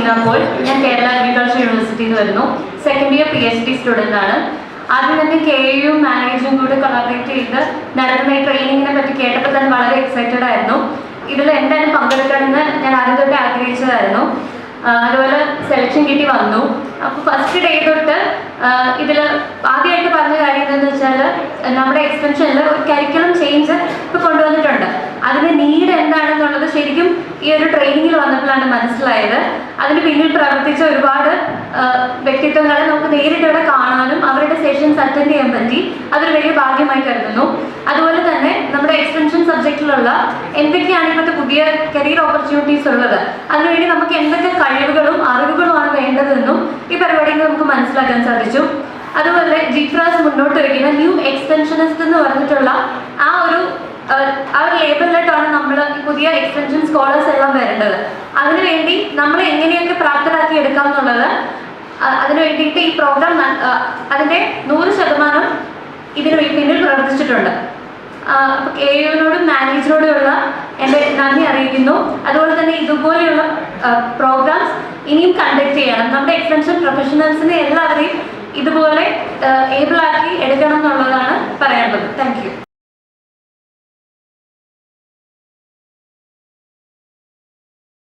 Sheena Paul. ഞാൻ Kerala agriculture യൂണിവേഴ്സിറ്റിയിൽ നിന്ന് വരുന്നു. സെക്കൻഡ് ഇയർ PhD സ്റ്റുഡൻ്റ് ആണ്. ആദ്യം തന്നെ KUയും മാനേജും കൂടെ കൊളാബറേറ്റ് ചെയ്ത് നടക്കുന്ന ഈ ട്രെയിനിങ്ങിനെ പറ്റി കേട്ടപ്പോൾ തന്നെ വളരെ എക്സൈറ്റഡ് ആയിരുന്നു. ഇതിൽ എന്തായാലും പങ്കെടുക്കണമെന്ന് ഞാൻ ആദ്യം തൊട്ട് ആഗ്രഹിച്ചതായിരുന്നു. അതുപോലെ സെലക്ഷൻ കിട്ടി വന്നു. അപ്പോൾ ഫസ്റ്റ് ഡേ തൊട്ട് ഇതിൽ ആദ്യമായിട്ട് പറഞ്ഞ കാര്യം എന്താണെന്ന് വെച്ചാൽ നമ്മുടെ എക്സ്റ്റൻഷനിൽ ഒരു കരിക്കുലം ചേഞ്ച് ഇപ്പോൾ കൊണ്ടുവന്നിട്ടുണ്ട്. അതിന് നീഡ് എന്താണെന്നുള്ളത് ശരിക്കും ഈ ഒരു ട്രെയിനിങ്ങിൽ വന്നപ്പോഴാണ് മനസ്സിലായത്. അതിന് പിന്നിൽ പ്രവർത്തിച്ച ഒരുപാട് വ്യക്തിത്വങ്ങളെ നമുക്ക് നേരിട്ട് ഇവിടെ കാണാനും അവരുടെ സെഷൻസ് അറ്റൻഡ് ചെയ്യാൻ പറ്റി. അതൊരു വലിയ ഭാഗ്യമായി കരുതുന്നു. അതുപോലെ തന്നെ നമ്മുടെ എക്സ്റ്റൻഷൻ സബ്ജക്റ്റിലുള്ള എന്തൊക്കെയാണ് ഇപ്പോഴത്തെ പുതിയ കരിയർ ഓപ്പർച്യൂണിറ്റീസ് ഉള്ളത്, അതിനുവേണ്ടി നമുക്ക് എന്തൊക്കെ കഴിവുകളും അറിവുകളുമാണ് വേണ്ടതെന്നും ഈ പരിപാടിയിൽ നമുക്ക് മനസ്സിലാക്കാൻ സാധിച്ചു. അതുപോലെ ജിഫ്രാസ് മുന്നോട്ട് വയ്ക്കുന്ന ന്യൂ എക്സ്റ്റൻഷനിസ്റ്റ് എന്ന് പറഞ്ഞിട്ടുള്ള ആ ഒരു ലേബലിലായിട്ടാണ് നമ്മൾ പുതിയ എക്സ്റ്റൻഷൻ സ്കോളേഴ്സ് എല്ലാം വരേണ്ടത്. അതിനുവേണ്ടി നമ്മൾ എങ്ങനെയൊക്കെ പ്രാപ്തരാക്കി എടുക്കാം എന്നുള്ളത് അതിനു വേണ്ടിയിട്ട് ഈ പ്രോഗ്രാം അതിൻ്റെ 100% ഇതിന് പിന്നിൽ പ്രവർത്തിച്ചിട്ടുണ്ട്. KUവിനോടും മാനേജിനോടുമുള്ള എൻ്റെ നന്ദി അറിയിക്കുന്നു. അതുപോലെ തന്നെ ഇതുപോലെയുള്ള പ്രോഗ്രാംസ് ഇനിയും കണ്ടക്ട് ചെയ്യണം. നമ്മുടെ എക്സ്റ്റൻഷൻ പ്രൊഫഷണൽസിനെ എല്ലാവരെയും ഇതുപോലെ ഏബിളാക്കി എടുക്കണം എന്നുള്ളതാണ് പറയാനുള്ളത്. Thank you.